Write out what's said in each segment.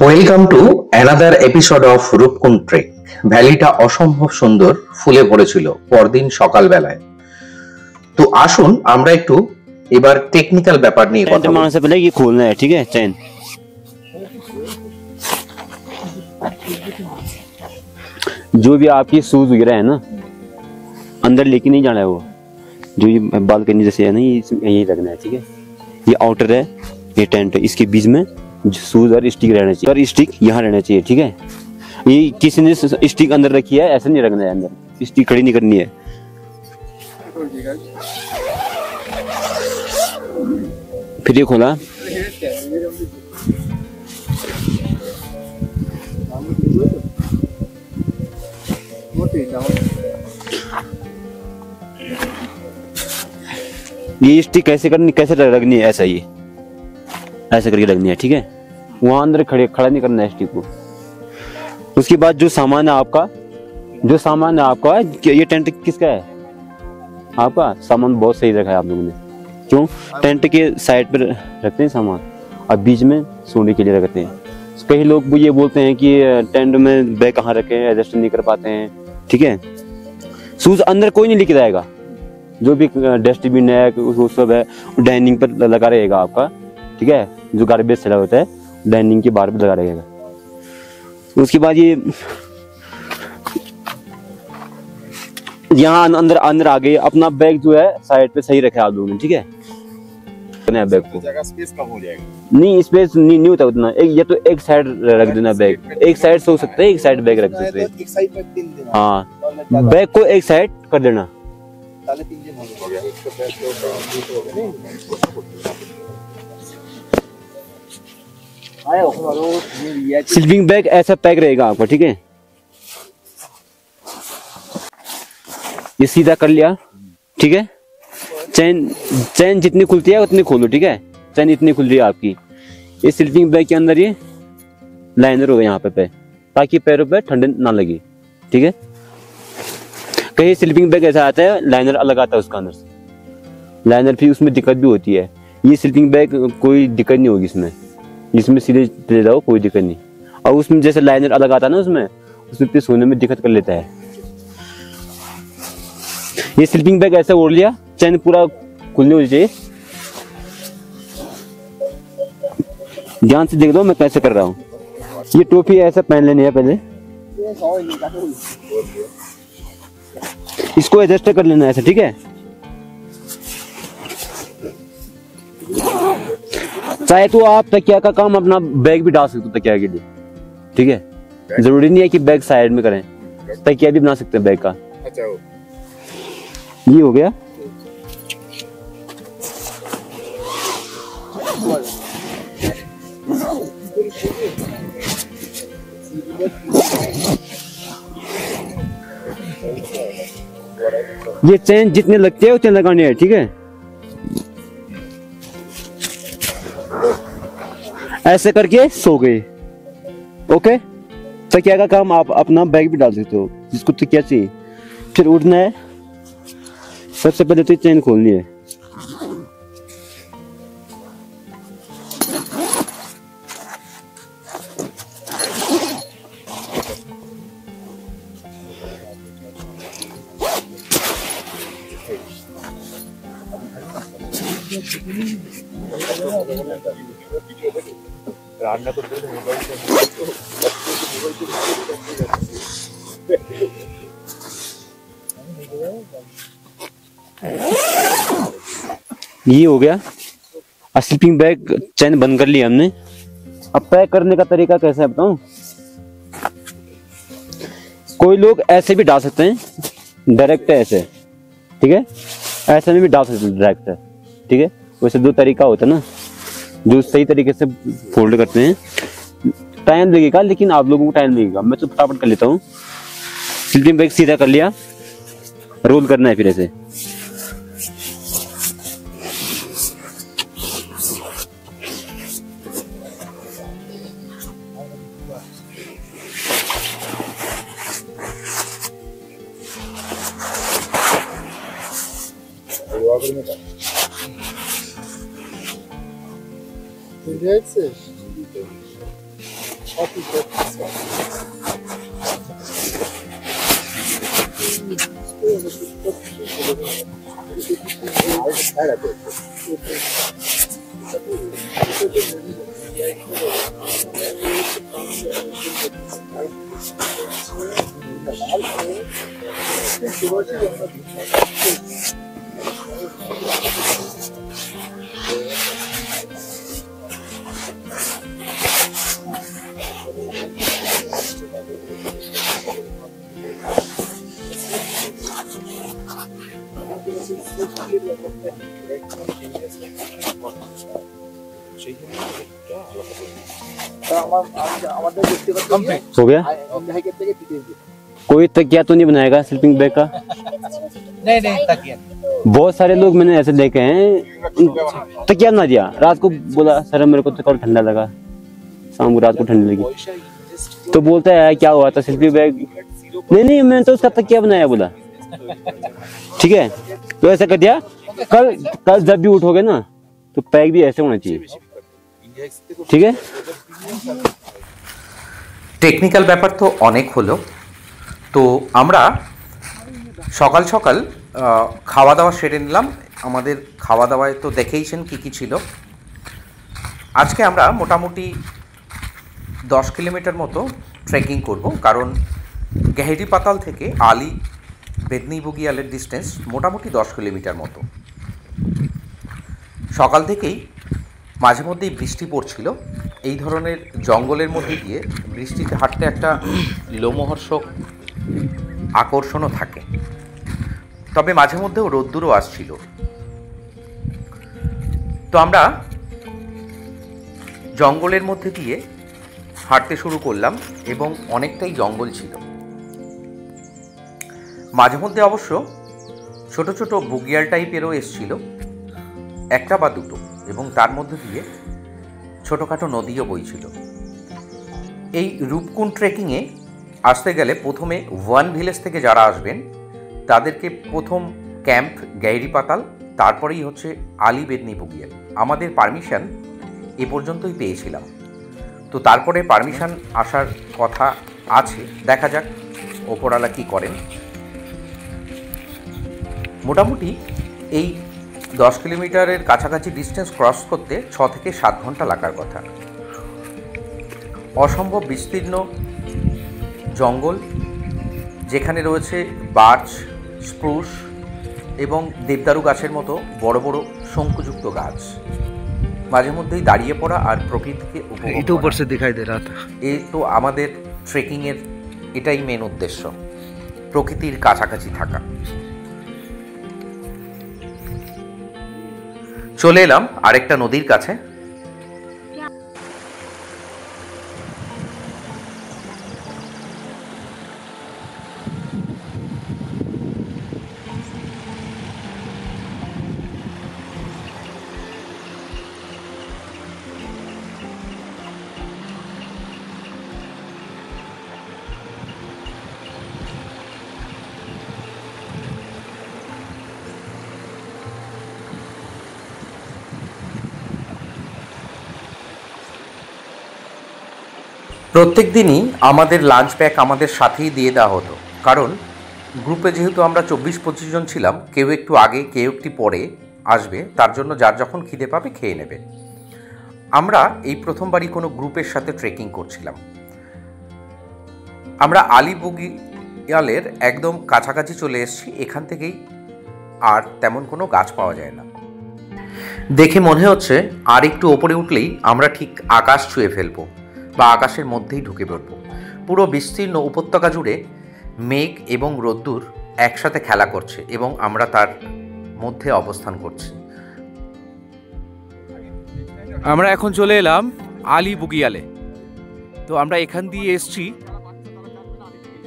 Welcome to another episode of Roopkund trek. ভ্যালিটা অসম্ভব সুন্দর ফুলে ভরেছিল পরদিন সকালবেলায়। তো আসুন আমরা একটু এবার টেকনিক্যাল ব্যাপার নিয়ে কথা বলি। से पहले ये खोलना है, ठीक है। चैन जो भी आपकी शूज वगैरह है ना, अंदर लेके नहीं जाना है। वो जो ये बालकनी जैसे है ना, ये यही रखना है, ठीक है। ये आउटर है, ये टेंट है, इसके बीच में शूज और स्टिक रहना चाहिए, और स्टिक यहाँ रहना चाहिए, ठीक है। ये किसी ने स्टिक अंदर रखी है, ऐसा नहीं रखना है। अंदर स्टिक खड़ी नहीं करनी है। फिर ये खोला, ये स्टिक कैसे रखनी है, ऐसा ही ऐसे करके रखनी है, ठीक है। वहां अंदर खड़ा नहीं करना है स्टिक को। उसके बाद जो सामान है आपका, ये टेंट किसका है? आपका सामान बहुत सही रखा है आप लोगों ने। क्यों? टेंट के साइड पर रखते हैं सामान, और बीच में सोने के लिए रखते हैं। कई लोग ये बोलते हैं कि टेंट में बैग कहाँ रखें, एडजस्ट नहीं कर पाते हैं, ठीक है। शूज अंदर कोई नहीं लेके जाएगा। जो भी डस्टबिन है वो सब है डाइनिंग पर लगा रहेगा आपका, ठीक है। जो गार्बेज चला होता है डाइनिंग के बाहर पे लगा रहेगा। उसके बाद ये यहाँ अंदर आ गए। अपना बैग जो है साइड पे सही रखे आप लोगों ने, ठीक है। बैग को जगह स्पेस कम हो जाएगा। नहीं, स्पेस नहीं होता उतना। या तो एक साइड रख देना बैग, एक साइड सो सकते हैं, एक साइड बैग रख सकते हैं। एक साइड में 3 दिन। हाँ, बैग को एक साइड कर देना। 3.5 दिन हो गया। इसका बैग तो स्लीपिंग बैग ऐसा पैक रहेगा आपका, ठीक है। ये सीधा कर लिया, ठीक है। चैन जितनी खुलती है उतनी खोलो, ठीक है। चैन इतनी खुल रही है आपकी। ये स्लीपिंग बैग के अंदर ये लाइनर होगा यहाँ पे, ताकि पैरों पे ठंड ना लगे, ठीक है। कहीं स्लीपिंग बैग ऐसा आता है लाइनर अलग आता है उसका अंदर से, लाइनर फिर उसमें दिक्कत भी होती है। ये स्लीपिंग बैग कोई दिक्कत नहीं होगी इसमें सीधे ले जाओ, कोई दिक्कत नहीं। और उसमें जैसे लाइनर अलग आता है ना, उसमें फिर सोने में दिक्कत कर लेता है। ये स्लीपिंग बैग ऐसे ओढ़ लिया, चैन पूरा खुलने होनी चाहिए। ध्यान से देख लो मैं कैसे कर रहा हूँ। ये टोपी ऐसा पहन लेनी है पहले, इसको एडजस्ट कर लेना है ऐसा, ठीक है। चाहे तो आप तकिया का काम अपना बैग भी डाल सकते हो तकिया के लिए, ठीक है। जरूरी नहीं है कि बैग साइड में करें, तकिया भी बना सकते हैं बैग का। अच्छा, ये हो गया। ये चैन जितने लगते हैं उतने लगाने हैं, ठीक है। ऐसे करके सो गए, ओके। तकिया का काम आप अपना बैग भी डाल सकते हो, जिसको तकिया चाहिए। फिर उठना है, सबसे पहले तो चैन खोलनी है। ये हो गया। स्लीपिंग बैग चैन बंद कर लिया हमने। अब पैक करने का तरीका कैसे है बताऊं। कोई लोग ऐसे भी डाल सकते हैं, डायरेक्ट है ऐसे, ठीक है। ऐसे में भी डाल सकते हैं डायरेक्ट है, ठीक है। वैसे 2 तरीका होता है ना, जो सही तरीके से फोल्ड करते हैं। टाइम लगेगा, लेकिन आप लोगों को टाइम लगेगा। मैं तो फटाफट कर लेता हूँ। स्लीपिंग बैग सीधा कर लिया, रोल करना है फिर ऐसे। Получается? हो गया। कोई तकिया तो नहीं बनाएगा स्लीपिंग बैग का? नहीं नहीं तकिया बहुत सारे लोग मैंने ऐसे देखे हैं, तकिया ना दिया, रात को बोला सर मेरे को तो ठंडा लगा, शाम को रात को ठंडी लगी तो बोलता है क्या हुआ था, स्लीपिंग बैग नहीं नहीं मैंने तो उसका तकिया बनाया बोला। ठीक है, तो ऐसा कर दिया, कल कल जब भी उठोगे ना तो पैक भी ऐसे होना चाहिए। ঠিক আছে, টেকনিক্যাল ব্যাপার তো অনেক হলো। তো আমরা সকাল সকাল খাওয়া দাওয়া সেরে নিলাম। আমাদের খাওয়া দাওয়ায় তো দেখেইছেন কী কী ছিল। আজকে আমরা মোটামুটি 10 কিলোমিটার মতো ট্রেকিং করব, কারণ গেহেরি পাতাল থেকে আলী বেদনি বুগিয়ালের ডিস্টেন্স মোটামুটি 10 কিলোমিটার মতো। সকাল থেকেই মাঝে মধ্যেই বৃষ্টি পড়ছিল। এই ধরনের জঙ্গলের মধ্যে দিয়ে বৃষ্টিতে হাঁটতে একটা লোমহর্ষক আকর্ষণও থাকে, তবে মাঝে মধ্যেও রোদ্দুরও আসছিল। তো আমরা জঙ্গলের মধ্যে দিয়ে হাঁটতে শুরু করলাম এবং অনেকটাই জঙ্গল ছিল। মাঝে মধ্যে অবশ্য ছোট ছোট বুগিয়াল টাইপেরও এসছিল, একটা বা দুটো, এবং তার মধ্যে দিয়ে ছোটোখাটো নদীও বইছিল। এই রূপকুণ্ড ট্রেকিংয়ে আসতে গেলে প্রথমে ওয়ান ভিলেজ থেকে যারা আসবেন তাদেরকে প্রথম ক্যাম্প গেহেরি পাতাল, তারপরেই হচ্ছে আলী বেদনি বুগিয়াল। আমাদের পারমিশন এ পর্যন্তই পেয়েছিলাম, তো তারপরে পারমিশন আসার কথা আছে, দেখা যাক ওপরওয়ালা কী করেন। মোটামুটি এই 10 কিলোমিটারের কাছাকাছি ডিস্টেন্স ক্রস করতে 6 থেকে 7 ঘন্টা লাগার কথা। অসম্ভব বিস্তীর্ণ জঙ্গল, যেখানে রয়েছে বার্চ, স্প্রুস এবং দেবদারু গাছের মতো বড় বড় শঙ্কুযুক্ত গাছ। মাঝে মধ্যেই দাঁড়িয়ে পড়া আর প্রকৃতিকে উপভোগ করা। এই তো আমাদের ট্রেকিংয়ের এটাই মেন উদ্দেশ্য, প্রকৃতির কাছাকাছি থাকা। চলে এলাম আরেকটা নদীর কাছে। প্রত্যেক দিনই আমাদের লাঞ্চ প্যাক আমাদের সাথেই দিয়ে দেওয়া হতো, কারণ গ্রুপে যেহেতু আমরা 24-25 জন ছিলাম, কেউ একটু আগে কেউ একটু পরে আসবে, তার জন্য যার যখন খিদে পাবে খেয়ে নেবে। আমরা এই প্রথমবারই কোনো গ্রুপের সাথে ট্রেকিং করছিলাম। আমরা আলী বুগিয়ালের একদম কাছাকাছি চলে এসেছি। এখান থেকেই আর তেমন কোনো গাছ পাওয়া যায় না। দেখে মনে হচ্ছে আর একটু ওপরে উঠলেই আমরা ঠিক আকাশ ছুঁয়ে ফেলবো বা আকাশের মধ্যেই ঢুকে পড়ব। পুরো বিস্তীর্ণ উপত্যকা জুড়ে মেঘ এবং রোদ্দুর একসাথে খেলা করছে এবং আমরা তার মধ্যে অবস্থান করছি। আমরা এখন চলে এলাম আলী বুগিয়ালে। তো আমরা এখান দিয়ে এসছি।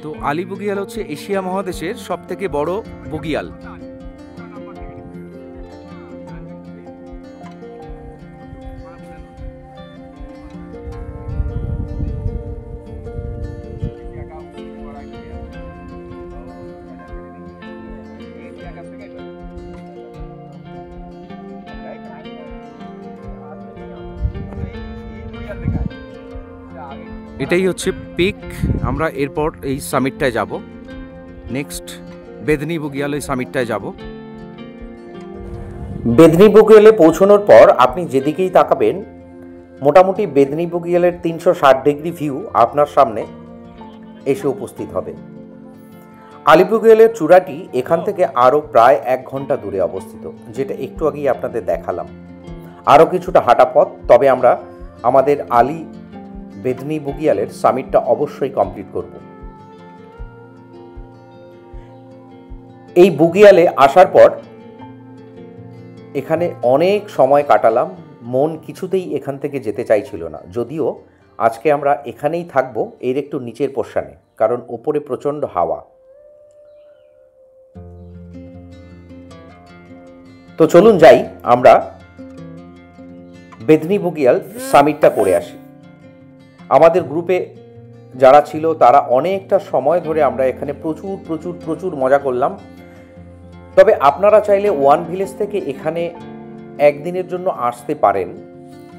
তো আলী বুগিয়াল হচ্ছে এশিয়া মহাদেশের সবথেকে বড় বুগিয়াল। आगे এটাই হচ্ছে পিক। আমরা এরপর এই সামিটটায় যাব, নেক্সট বেদনি বুগিয়াল এই সামিটটায় যাব। বেদনি বুগিয়ালে পৌঁছানোর পর আপনি যেদিকেই তাকাবেন মোটামুটি বেদনি বুগিয়ালের 360 ডিগ্রি ভিউ আপনার সামনে এসে উপস্থিত হবে। আলিপুরদুয়ারের চূড়াটি এখান থেকে আরও প্রায় 1 ঘন্টা দূরে অবস্থিত, যেটা একটু আগেই আপনাদের দেখালাম। আরও কিছুটা হাঁটা পথ, তবে আমরা আমাদের আলি বেদনি বুগিয়ালের সামিটটা অবশ্যই কমপ্লিট করব। এই বুগিয়ালে আসার পর এখানে অনেক সময় কাটালাম, মন কিছুতেই এখান থেকে যেতে চাইছিল না। যদিও আজকে আমরা এখানেই থাকবো, এর একটু নিচের পোর্শনে, কারণ ওপরে প্রচণ্ড হাওয়া। তো চলুন যাই, আমরা বেদনি বুগিয়াল সামিটটা করে আসি। আমাদের গ্রুপে যারা ছিল তারা অনেকটা সময় ধরে আমরা এখানে প্রচুর প্রচুর প্রচুর মজা করলাম। তবে আপনারা চাইলে ওয়ান ভিলেজ থেকে এখানে একদিনের জন্য আসতে পারেন,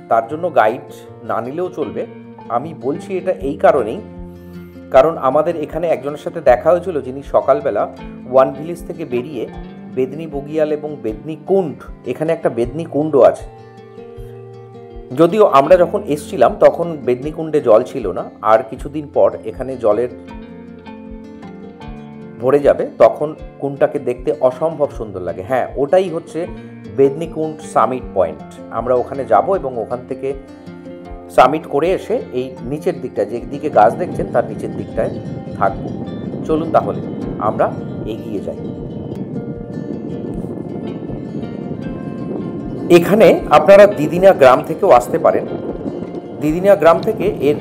তার জন্য গাইড না নিলেও চলবে। আমি বলছি এটা এই কারণেই, কারণ আমাদের এখানে একজনের সাথে দেখা হয়েছিল যিনি সকালবেলা ওয়ান ভিলেজ থেকে বেরিয়ে বেদনি বুগিয়াল এবং বেদনি কুণ্ড, এখানে একটা বেদনি কুণ্ডও আছে। যদিও আমরা যখন এসছিলাম তখন বেদনি কুণ্ডে জল ছিল না, আর কিছুদিন পর এখানে জলের ভরে যাবে, তখন কুণ্ডটাকে দেখতে অসম্ভব সুন্দর লাগে। হ্যাঁ, ওটাই হচ্ছে বেদনি কুণ্ড সামিট পয়েন্ট। আমরা ওখানে যাব এবং ওখান থেকে সামিট করে এসে এই নিচের দিকটা, যে দিকে গাছ দেখছেন তার নিচের দিকটায় থাকবো। চলুন তাহলে আমরা এগিয়ে যাই। এখানে আপনারা দিদিনা গ্রাম থেকেও আসতে পারেন। দিদিনা গ্রাম থেকে এর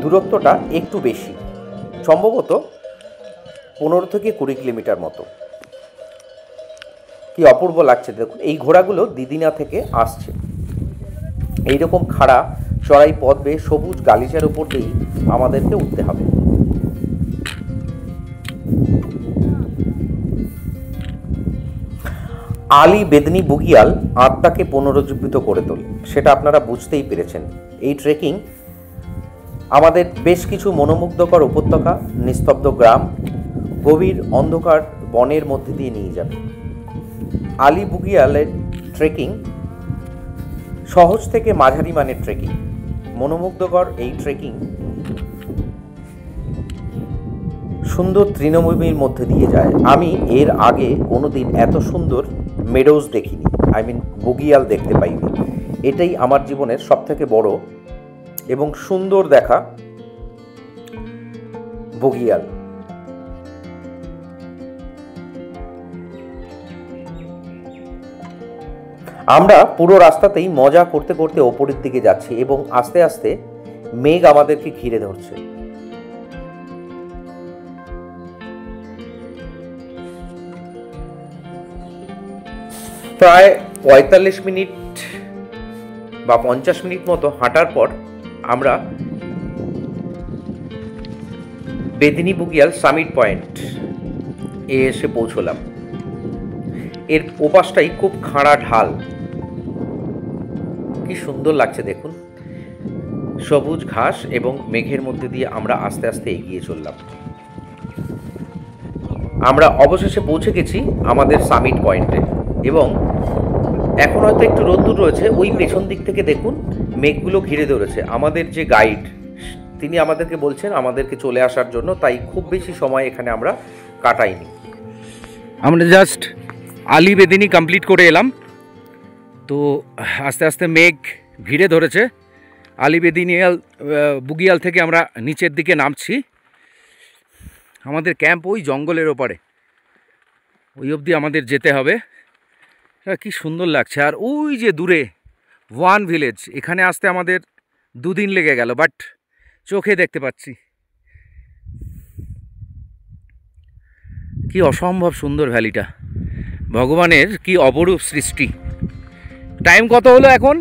দূরত্বটা একটু বেশি, সম্ভবত 15 থেকে 20 কিলোমিটার মতো। কি অপূর্ব লাগছে দেখুন, এই ঘোড়াগুলো দিদিনা থেকে আসছে। এইরকম খাড়া চড়াই পথ বেয়ে সবুজ গালিচার উপর দিয়েই আমাদেরকে উঠতে হবে। আলি বেদনি বুগিয়াল আত্মাকে পুনরুজ্জীবিত করে তোলে, সেটা আপনারা বুঝতেই পেরেছেন। এই ট্রেকিং আমাদের বেশ কিছু মনোমুগ্ধকর উপত্যকা, নিস্তব্ধ গ্রাম, গভীর অন্ধকার বনের মধ্যে দিয়ে নিয়ে যাবে। আলি বুগিয়ালের ট্রেকিং সহজ থেকে মাঝারি মানের ট্রেকিং, মনোমুগ্ধকর এই ট্রেকিং সুন্দর তৃণভূমির মধ্যে দিয়ে যায়। আমি এর আগে কোনোদিন এত সুন্দর মেডোজ দেখিনি, বুগিয়াল দেখতে পাইনি। এটাই আমার জীবনের সবথেকে বড় এবং সুন্দর দেখা বুগিয়াল। আমরা পুরো রাস্তাতেই মজা করতে করতে ওপরের দিকে যাচ্ছি এবং আস্তে আস্তে মেঘ আমাদেরকে ঘিরে ধরছে। প্রায় 45 মিনিট বা 50 মিনিট মতো হাঁটার পর আমরা বেদনি বুগিয়াল সামিট পয়েন্ট এসে পৌঁছলাম। এর ওপাশটাই খুব খাড়া ঢাল, কি সুন্দর লাগছে দেখুন, সবুজ ঘাস এবং মেঘের মধ্যে দিয়ে আমরা আস্তে আস্তে এগিয়ে চললাম। আমরা অবশেষে পৌঁছে গেছি আমাদের সামিট পয়েন্টে এবং এখন হয়তো একটু রোদ্দুর রয়েছে। ওই পেছন দিক থেকে দেখুন মেঘগুলো ঘিরে ধরেছে। আমাদের যে গাইড তিনি আমাদেরকে বলছেন আমাদেরকে চলে আসার জন্য, তাই খুব বেশি সময় এখানে আমরা কাটাইনি। আমরা জাস্ট আলি বেদিনী কমপ্লিট করে এলাম, তো আস্তে আস্তে মেঘ ঘিরে ধরেছে। আলি বেদিনিয়াল বুগিয়াল থেকে আমরা নিচের দিকে নামছি। আমাদের ক্যাম্প ওই জঙ্গলের ওপারে, ওই অবধি আমাদের যেতে হবে। কি সুন্দর লাগছে। আর ওই যে দূরে ওয়ান ভিলেজ, এখানে আসতে আমাদের 2 দিন লেগে গেল, বাট চোখে দেখতে পাচ্ছি। কি অসম্ভব সুন্দর ভ্যালিটা, ভগবানের কি অপরূপ সৃষ্টি। টাইম কত হলো এখন?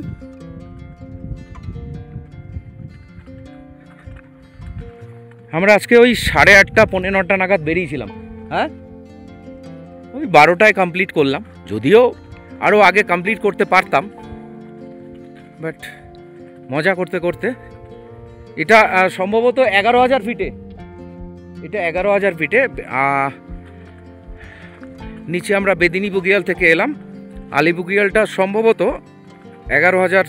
আমরা আজকে ওই 8:30 পৌনে 9টা নাগাদ বেরিয়েছিলাম। হ্যাঁ, ওই 12টায় কমপ্লিট করলাম। যদিও আরও আগে কমপ্লিট করতে পারতাম, বাট মজা করতে করতে এটা সম্ভবত 11,000 ফিটে, এটা 11,000 ফিটে। নিচে আমরা বেদিনী বুগিয়াল থেকে এলাম, আলী বুগিয়ালটা সম্ভবত 11,000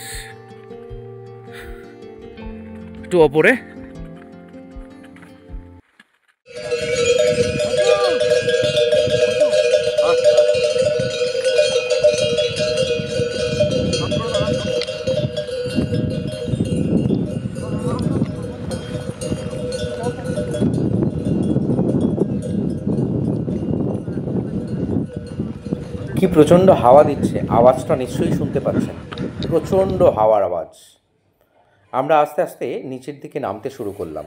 একটু ওপরে। কি প্রচণ্ড হাওয়া দিচ্ছে, আওয়াজটা নিশ্চয়ই শুনতে পাচ্ছেন, প্রচণ্ড হাওয়ার আওয়াজ। আমরা আস্তে আস্তে নিচের দিকে নামতে শুরু করলাম।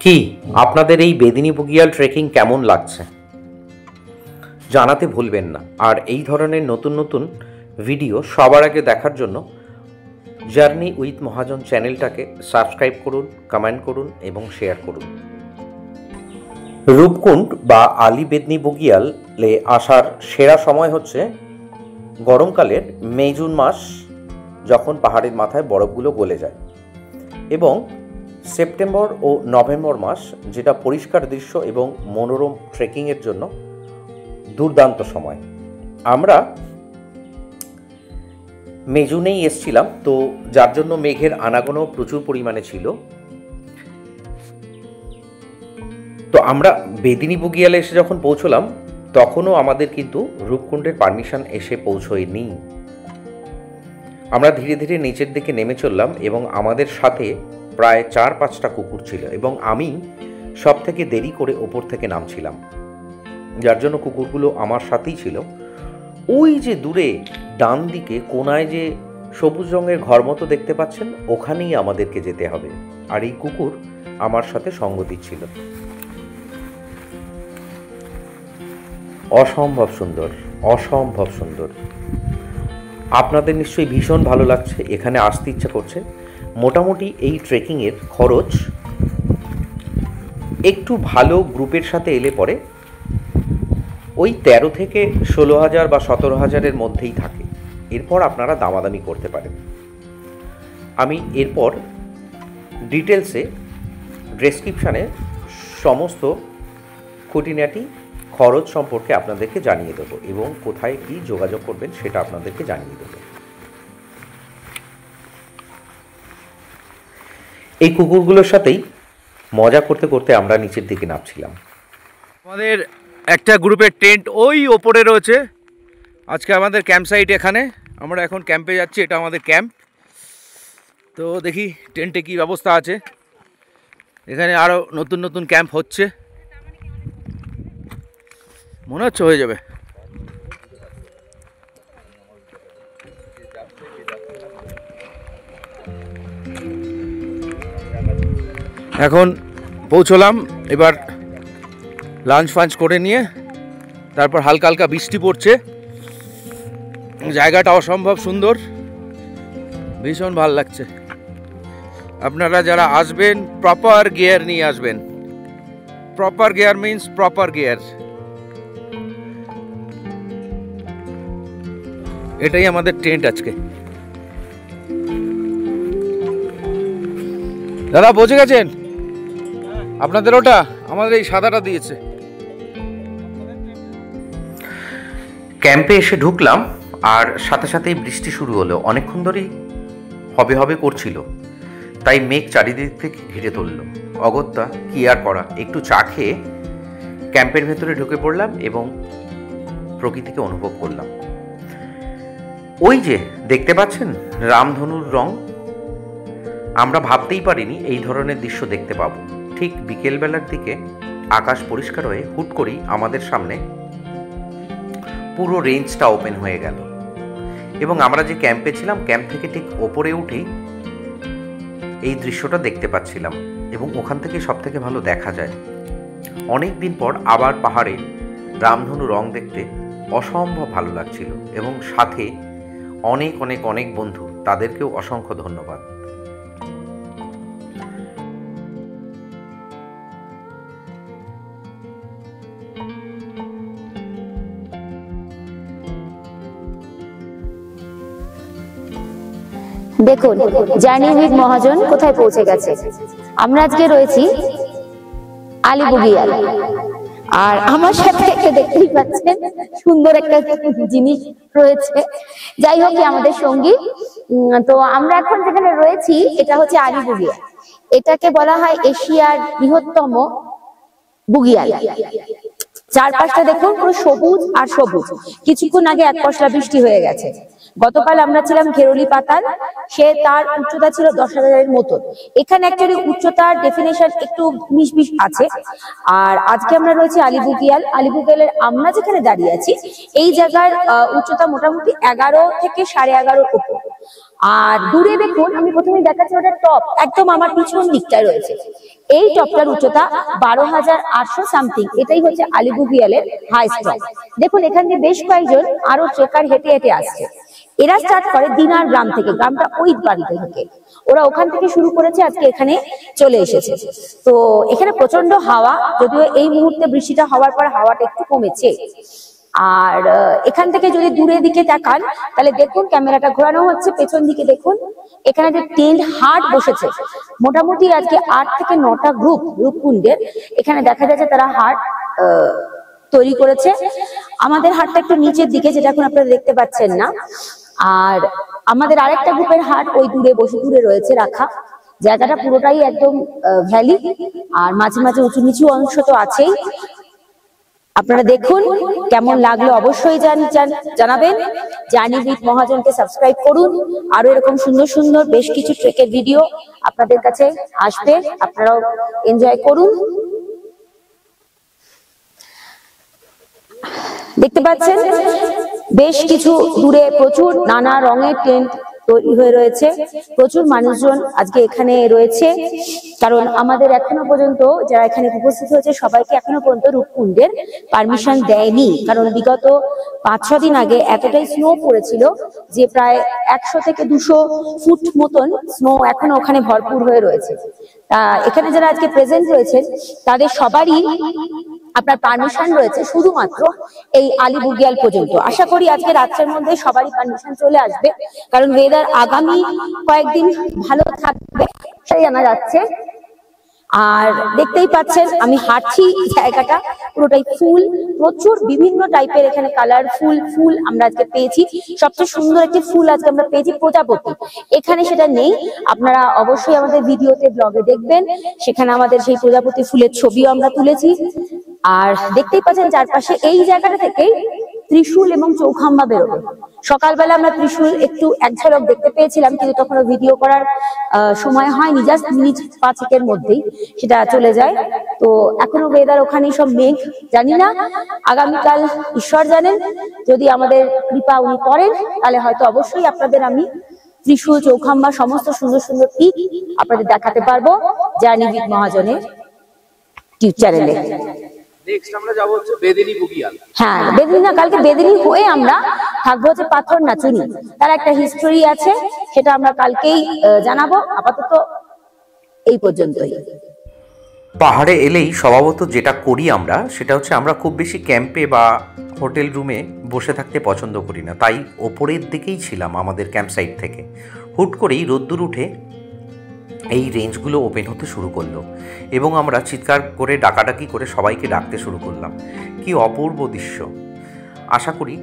কি আপনাদের এই বেদিনী বুগিয়াল ট্রেকিং কেমন লাগছে জানাতে ভুলবেন না। আর এই ধরনের নতুন নতুন ভিডিও সবার আগে দেখার জন্য জার্নি উইথ মহাজন চ্যানেলটাকে সাবস্ক্রাইব করুন, কমেন্ট করুন এবং শেয়ার করুন। রূপকুণ্ড বা আলী বেদিনী বুগিয়ালে আসার সেরা সময় হচ্ছে গরমকালের মে জুন মাস, যখন পাহাড়ের মাথায় বরফগুলো গলে যায়, এবং সেপ্টেম্বর ও নভেম্বর মাস, যেটা পরিষ্কার দৃশ্য এবং মনোরম ট্রেকিংয়ের জন্য দুর্দান্ত সময়। আমরা মে জুনেই এসছিলাম, তো যার জন্য মেঘের আনাগোনা প্রচুর পরিমাণে ছিল। তো আমরা বেদিনী বুগিয়ালে এসে যখন পৌঁছলাম, তখনও আমাদের কিন্তু রূপকুণ্ডের পারমিশন এসে পৌঁছয়নি। আমরা ধীরে ধীরে নিচের দিকে নেমে চললাম এবং আমাদের সাথে প্রায় 4-5টা কুকুর ছিল, এবং আমি সব থেকে দেরি করে ওপর থেকে নামছিলাম, যার জন্য কুকুরগুলো আমার সাথেই ছিল। ওই যে দূরে ডান দিকে কোনায় যে সবুজ রঙের ঘর মতো দেখতে পাচ্ছেন, ওখানেই আমাদেরকে যেতে হবে। আর এই কুকুর আমার সাথে সঙ্গ দিচ্ছিল। অসম্ভব সুন্দর, অসম্ভব সুন্দর। আপনাদের নিশ্চয়ই ভীষণ ভালো লাগছে, এখানে আসতে ইচ্ছা করছে। মোটামুটি এই ট্রেকিংয়ের খরচ একটু ভালো গ্রুপের সাথে এলে পরে ওই 13 থেকে 16,000 বা 17,000-এর মধ্যেই থাকে। এরপর আপনারা দামাদামি করতে পারেন। আমি এরপর ডিটেলসে ডেসক্রিপশানে সমস্ত খুঁটিনাটি খরচ সম্পর্কে আপনাদেরকে জানিয়ে দেবো, এবং কোথায় কি যোগাযোগ করবেন সেটা আপনাদেরকে জানিয়ে দেবো। এই কুকুরগুলোর সাথেই মজা করতে করতে আমরা নিচের দিকে নামছিলাম। আমাদের একটা গ্রুপের টেন্ট ওই ওপরে রয়েছে। আজকে আমাদের ক্যাম্প সাইট এখানে, আমরা এখন ক্যাম্পে যাচ্ছি, এটা আমাদের ক্যাম্প। তো দেখি টেন্টে কি ব্যবস্থা আছে। এখানে আরও নতুন নতুন ক্যাম্প হচ্ছে, মনে হচ্ছে হয়ে যাবে। এখন পৌঁছলাম, এবার লাঞ্চ ফাঞ্চ করে নিয়ে তারপর হালকা হালকা বৃষ্টি পড়ছে। জায়গাটা অসম্ভব সুন্দর, ভীষণ ভালো লাগছে। আপনারা যারা আসবেন প্রপার গিয়ার নিয়ে আসবেন। Proper gear means proper gear. এটাই আমাদের টেন্ট আজকে। দাদা পৌঁছে গেছেন? আপনাদের ওটা, আমাদের এই সাদাটা দিয়েছে। ক্যাম্পে এসে ঢুকলাম আর সাথে সাথেই বৃষ্টি শুরু হলো। অনেকক্ষণ ধরেই হবে হবে করছিল, তাই মেঘ চারিদিক থেকে ঘিরে তুলল। অগত্যা কি আর করা, একটু চা খেয়ে ক্যাম্পের ভেতরে ঢুকে পড়লাম এবং প্রকৃতিকে অনুভব করলাম। ওই যে দেখতে পাচ্ছেন রামধনুর রং, আমরা ভাবতেই পারিনি এই ধরনের দৃশ্য দেখতে পাবো। ঠিক বিকেলবেলার দিকে আকাশ পরিষ্কার হয়ে হুট করেই আমাদের সামনে পুরো রেঞ্জটা ওপেন হয়ে গেল, এবং আমরা যে ক্যাম্পে ছিলাম ক্যাম্প থেকে ঠিক ওপরে উঠেই এই দৃশ্যটা দেখতে পাচ্ছিলাম, এবং ওখান থেকে সব থেকে ভালো দেখা যায়। অনেক দিন পর আবার পাহাড়ে রামধনু রং দেখতে অসম্ভব ভালো লাগছিল, এবং সাথে অনেক অনেক অনেক বন্ধু, তাদেরকেও অসংখ্য ধন্যবাদ। দেখুন জার্নি উইথ মহাজন কোথায় পৌঁছে গেছে। আমরা আজকে রয়েছি আলিবুগিয়াল, আর আমার সাথে একটা দেখতেই পাচ্ছেন সুন্দর একটা জিনিস রয়েছে। যাই হোক আমাদের সঙ্গী। তো আমরা এখন যেখানে রয়েছি এটা হচ্ছে আলিবুগিয়াল। এটাকে বলা হয় এশিয়ার বৃহত্তম বুগিয়াল। চারপাশটা দেখুন পুরো সবুজ আর সবুজ। কিছুক্ষণ আগে এক পশলা বৃষ্টি হয়ে গেছে। গতকাল আমরা ছিলাম ঘেরলি পাতাল, সে তার উচ্চতা ছিল 10,000-এর মতো। এখানে অ্যাকচুয়ালি উচ্চতার ডেফিনেশন একটু মিশমিশ আছে। আর আজকে আমরা রয়েছি আলিবুগিয়াল। আলিবুগিয়ালের আমরা যেখানে দাঁড়িয়ে আছি এই জায়গার উচ্চতা মোটামুটি 11 থেকে 11.5 উপর। আর দূরে দেখুন, আমি প্রথমে দেখাচ্ছি ওটা টপ, একদম আমার পিছন দিকটায় রয়েছে। এই টপটার উচ্চতা 12,800 সামথিং। এটাই হচ্ছে আলিবুগিয়ালের হাই স্টপ। দেখুন এখান দিয়ে বেশ কয়েকজন আরো ট্রেকার হেঁটে হেঁটে আসছে। এরা স্টার্ট করে দিনার গ্রাম থেকে, গ্রামটা ওই বাড়িতে থাকে। ওরা ওখান থেকে শুরু করেছে, আজকে এখানে চলে এসেছে। তো এখানে প্রচন্ড হাওয়া, যদিও এই মুহূর্তে বৃষ্টিটা হওয়ার পর হাওয়াটা একটু কমেছে। আর এখান থেকে যদি দূরের দিকে তাকান তাহলে দেখুন, ক্যামেরাটা ঘোরানো হচ্ছে, পেছন দিকে দেখুন এখানে যে টেন্ট হাট বসেছে। মোটামুটি আজকে 8 থেকে 9টা গ্রুপ রূপকুণ্ডের এখানে দেখা যাচ্ছে তারা হাট তৈরি করেছে। আমাদের হাটটা একটু নিচের দিকে, যেটা এখন আপনারা দেখতে পাচ্ছেন না। আর আমাদের আরেকটা গ্রুপের হাট ওই দূরে বসে দূরে রয়েছে রাখা। জায়গাটা পুরোটাই একদম ভ্যালি, আর মাঝে মাঝে উঁচু নিচু অংশ তো আছেই। আপনারা দেখুন কেমন লাগলো অবশ্যই জানাবেন। জার্নি উইথ মহাজনকে সাবস্ক্রাইব করুন, আরো এরকম সুন্দর সুন্দর বেশ কিছু ট্রেকের ভিডিও আপনাদের কাছে আসবে, আপনারাও এনজয় করুন। দেখতে পাচ্ছেন বেশ কিছু দূরে প্রচুর নানা রঙের টেন্ট তৈরি হয়ে রয়েছে। প্রচুর মানুষজন আজকে এখানে রয়েছে, কারণ আমাদের এখনো পর্যন্ত যারা এখানে উপস্থিত হয়েছে সবাইকে এখনো পর্যন্ত রূপকুণ্ডের পারমিশন দেয়নি। কারণ বিগত 5-6 দিন আগে এতটাই স্নো পড়েছিল যে প্রায় 100 থেকে 200 ফুট মতন স্নো এখনো ওখানে ভরপুর হয়ে রয়েছে। তা এখানে যারা আজকে প্রেজেন্ট রয়েছেন তাদের সবারই আপনার পারমিশন রয়েছে শুধুমাত্র এই আলিবুগিয়াল পর্যন্ত। আশা করি আজকে রাত্রের মধ্যে সবারই পারমিশন চলে আসবে, কারণ ওয়েদার আগামী কয়েকদিন ভালো থাকবে সেটাই জানা যাচ্ছে। আর দেখতেই পাচ্ছেন আমি হাঁটছি, জায়গাটা পুরোটাই ফুল, প্রচুর বিভিন্ন টাইপের এখানে কালারফুল ফুল আমরা আজকে পেয়েছি। সবচেয়ে সুন্দর একটি ফুল আজকে আমরা পেয়েছি প্রজাপতি। এখানে সেটা নেই, আপনারা অবশ্যই আমাদের ভিডিওতে ব্লগে দেখবেন, সেখানে আমাদের সেই প্রজাপতি ফুলের ছবিও আমরা তুলেছি। আর দেখতেই পাচ্ছেন চারপাশে এই জায়গাটা থেকেই ত্রিশূল এবং চৌখাম্বা বেরোবে। সকালবেলা আমরা ত্রিশূল একটু এক ঝলক দেখতে পেয়েছিলাম, কিন্তু তখন ভিডিও করার সময় হয়নি, জাস্ট মিনিট 5-1 মধ্যেই সেটা চলে যায়। তো এখনো ওয়েদার ওখানে সব মেঘ, জানি না আগামীকাল ঈশ্বর জানেন, যদি আমাদের কৃপা উনি করেন তাহলে হয়তো অবশ্যই আপনাদের আমি ত্রিশূল চৌখাম্বা সমস্ত সুন্দর সুন্দর পিক আপনাদের দেখাতে পারবো জার্নি উইথ মহাজনের টিউব চ্যানেলে। নেক্সট আমরা যাব হচ্ছে বেদিনী বুগিয়াল। হ্যাঁ, বেদিনী না, কালকে বেদিনী হয়ে আমরা থাকবো হচ্ছে পাথর নাচুনি। তার একটা হিস্টোরি আছে, সেটা আমরা কালকেই জানাবো। আপাতত এই পর্যন্তই। পাহাড়ে এলেই স্বভাবত যেটা করি আমরা, সেটা হচ্ছে আমরা খুব বেশি ক্যাম্পে বা হোটেল রুমে বসে থাকতে পছন্দ করি না। তাই ওপরের দিকেই ছিলাম আমাদের ক্যাম্প সাইট থেকে। হুট করেই রোদ্দুর উঠে এই রেঞ্জগুলো ওপেন হতে শুরু করলো এবং আমরা চিৎকার করে ডাকাডাকি করে সবাইকে ডাকতে শুরু করলাম। কি অপূর্ব দৃশ্য! আশা করি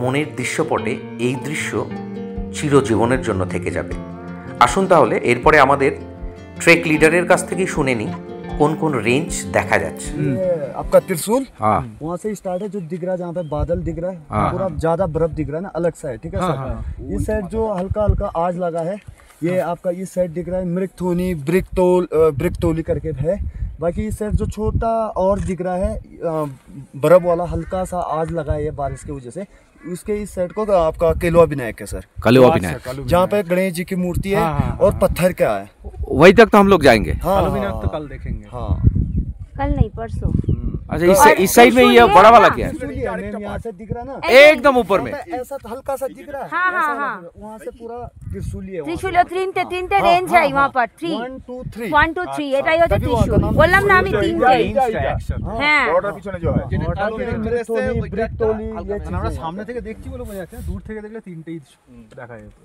মনের দৃশ্যপটে এই দৃশ্য চিরজীবনের জন্য থেকে যাবে। আসুন তাহলে এরপরে আমাদের ট্রেক লিডারের কাছ থেকেই শুনে নিই कौन कौन रेंज देखा जाच्छे। आपका त्रिशूल हाँ वहाँ से स्टार्ट है, जो दिख रहा है जहाँ पे बादल दिख रहा है पूरा ज्यादा बर्फ दिख रहा है ना, अलग सा है, ठीक है सर। इस साइड जो हल्का हल्का आज लगा है ये आपका इस साइड दिख रहा है मृगथोनी ब्रिकतोली करके है। बाकी इस साइड जो छोटा और दिख रहा है बर्फ वाला हल्का सा आज लगा है ये बारिश की वजह से। उसके इस साइड को आपका केलवा विनायक है सर, कलवा विनायक, जहाँ पे गणेश जी की मूर्ति है और पत्थर का है। वही तक तो हम लोग जाएंगे। हाँ विनायक तो कल देखेंगे। हाँ कल नहीं परसों। अच्छा इस साइड में ये बड़ा वाला क्या है? यहाँ से दिख रहा है ना एकदम ऊपर में ऐसा हल्का सा दिख रहा है। हाँ हाँ हाँ, वहाँ से पूरा त्रिशूल है। ত্রিশূল তিনটে রেঞ্জ है वहाँ पर 3 1 2 3 1 2 3 এটাই হচ্ছে ত্রিশূল। বললাম না আমি তিনটে। হ্যাঁ বড়টার পিছনে যে হয় ब्रिकतोली আমরা সামনে থেকে দেখছি বলে বোঝা যাচ্ছে, দূর থেকে দেখলে তিনটেই দেখা যেত।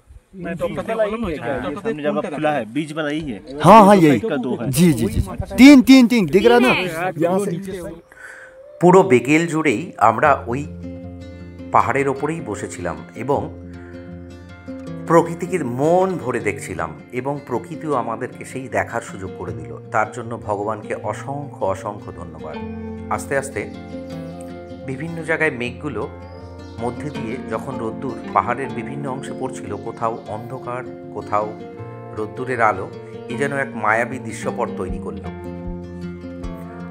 खुला है बीच वाला ही है। हाँ हाँ यही जी जी जी तीन तीन तीन दिख रहा ना यहाँ से পুরো বেগেল জুড়েই আমরা ওই পাহাড়ের ওপরেই বসেছিলাম এবং প্রকৃতিকে মন ভরে দেখছিলাম এবং প্রকৃতিও আমাদেরকে সেই দেখার সুযোগ করে দিল। তার জন্য ভগবানকে অসংখ্য অসংখ্য ধন্যবাদ। আস্তে আস্তে বিভিন্ন জায়গায় মেঘগুলো মধ্যে দিয়ে যখন রোদ্দুর পাহাড়ের বিভিন্ন অংশে পড়ছিল, কোথাও অন্ধকার কোথাও রোদ্দুরের আলো, এ যেন এক মায়াবী দৃশ্যপট তৈরি করল।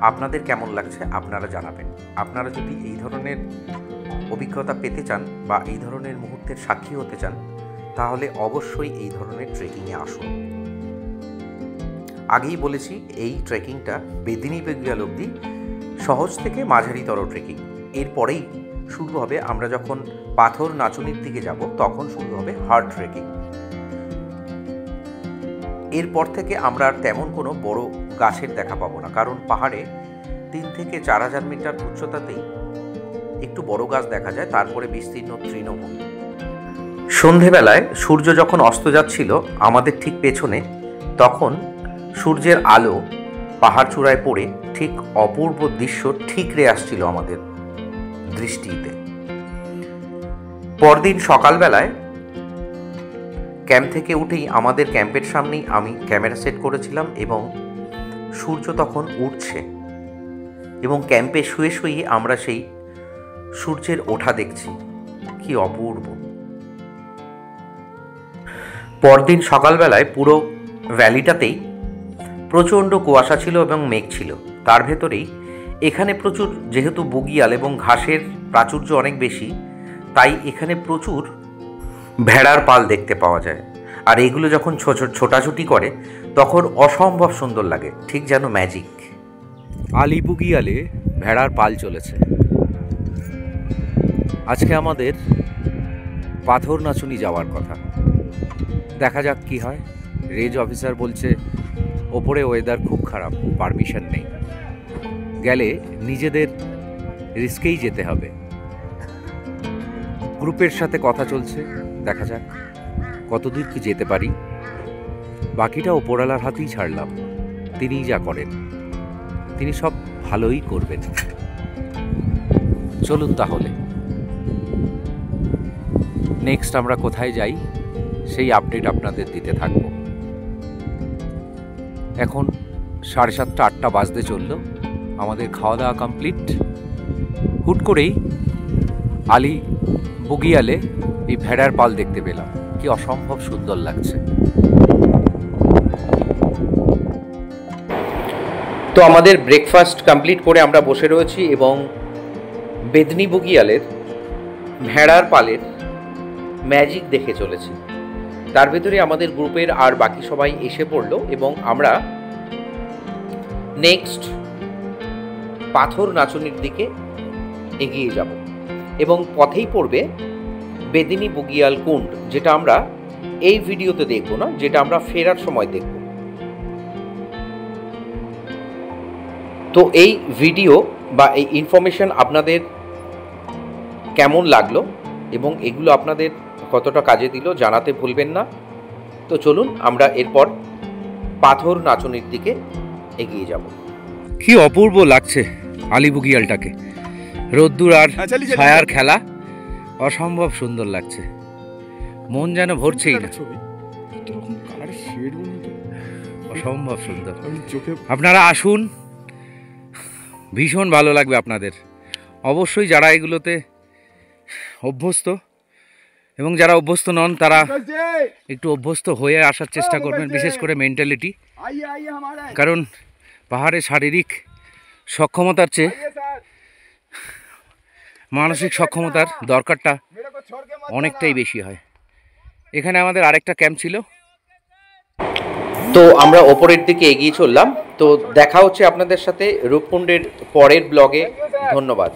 আপনাদের কেমন লাগছে আপনারা জানাবেন। আপনারা যদি এই ধরনের অভিজ্ঞতা পেতে চান বা এই ধরনের মুহূর্তের সাক্ষী হতে চান তাহলে অবশ্যই এই ধরনের ট্রেকিংয়ে আসুন। আগেই বলেছি এই ট্রেকিংটা বেদিনী বুগিয়াল অবধি সহজ থেকে মাঝারিতর ট্রেকিং। এরপরেই শুরু হবে, আমরা যখন পাথর নাচুনির দিকে যাব তখন শুরু হবে হার্ড ট্রেকিং। এরপর থেকে আমরা আর তেমন কোনো বড় গাছের দেখা পাবো না, কারণ পাহাড়ে 3 থেকে 4000 মিটার উচ্চতাতেই একটু বড় গাছ দেখা যায়, তারপরে বিস্তীর্ণ তৃণভূমি। সন্ধেবেলায় সূর্য যখন অস্ত যাচ্ছিল আমাদের ঠিক পেছনে, তখন সূর্যের আলো পাহাড় চূড়ায় পড়ে ঠিক অপূর্ব দৃশ্য ঠিকরে আসছিল আমাদের দৃষ্টিতে। পরদিন সকালবেলায় ক্যাম্প থেকে উঠেই আমাদের ক্যাম্পের সামনেই আমি ক্যামেরা সেট করেছিলাম এবং সূর্য তখন উঠছে এবং ক্যাম্পে শুয়ে শুয়ে আমরা সেই সূর্যের ওঠা দেখছি। কি অপূর্ব! পরদিন সকালবেলায় পুরো ভ্যালিটাতেই প্রচণ্ড কুয়াশা ছিল এবং মেঘ ছিল। তার ভেতরেই এখানে প্রচুর, যেহেতু বুগিয়াল এবং ঘাসের প্রাচুর্য অনেক বেশি, তাই এখানে প্রচুর ভেড়ার পাল দেখতে পাওয়া যায়। আর এগুলো যখন ছোটাছুটি করে তখন অসম্ভব সুন্দর লাগে, ঠিক যেন ম্যাজিক। আলি বুগিয়ালে ভেড়ার পাল চলেছে। আজকে আমাদের পাথর নাচুনি যাওয়ার কথা, দেখা যাক কি হয়। রেঞ্জ অফিসার বলছে ওপরে ওয়েদার খুব খারাপ, পারমিশন নেই, গেলে নিজেদের রিস্কেই যেতে হবে। গ্রুপের সাথে কথা চলছে, দেখা যাক কতদূর কি যেতে পারি। বাকিটা ওপরওয়ালার হাতেই ছাড়লাম, তিনিই যা করেন, তিনি সব ভালোই করবেন। চলুন তাহলে নেক্সট আমরা কোথায় যাই সেই আপডেট আপনাদের দিতে থাকব। এখন 7:30 8টা বাজতে চললো, আমাদের খাওয়া দাওয়া কমপ্লিট। হুট করেই আলি বুগিয়ালে এই ভেড়ার পাল দেখতে পেলাম, কি অসম্ভব সুন্দর লাগছে। তো আমাদের ব্রেকফাস্ট কমপ্লিট করে আমরা বসে রয়েছি এবং বেদিনী বুগিয়ালের ভেড়ার পালের ম্যাজিক দেখে চলেছি। তার ভেতরে আমাদের গ্রুপের আর বাকি সবাই এসে পড়লো এবং আমরা নেক্সট পাথর নাচুনির দিকে এগিয়ে যাব এবং পথেই পড়বে বেদিনী বুগিয়াল কুণ্ড, যেটা আমরা এই ভিডিওতে দেখব না, যেটা আমরা ফেরার সময় দেখব। তো এই ভিডিও বা এই ইনফরমেশন আপনাদের কেমন লাগলো এবং এগুলো আপনাদের কতটা কাজে দিল জানাতে ভুলবেন না। তো চলুন আমরা এরপর পাথর নাচুনির দিকে এগিয়ে যাব। কি অপূর্ব লাগছে আলি বুগিয়ালটাকে, রোদ্দুর আর ছায়ার খেলা, অসম্ভব সুন্দর লাগছে, মন যেন ভরছেই না, অসম্ভব সুন্দর। আপনারা আসুন, ভীষণ ভালো লাগবে আপনাদের। অবশ্যই যারা এগুলোতে অভ্যস্ত এবং যারা অভ্যস্ত নন তারা একটু অভ্যস্ত হয়ে আসার চেষ্টা করবেন, বিশেষ করে মেন্টালিটি, কারণ পাহাড়ে শারীরিক সক্ষমতার চেয়ে মানসিক সক্ষমতার দরকারটা অনেকটাই বেশি হয়। এখানে আমাদের আরেকটা ক্যাম্প ছিল। তো আমরা ওপরের দিকে এগিয়ে চললাম। তো দেখা হচ্ছে আপনাদের সাথে রূপকুণ্ডের পরের ব্লগে। ধন্যবাদ।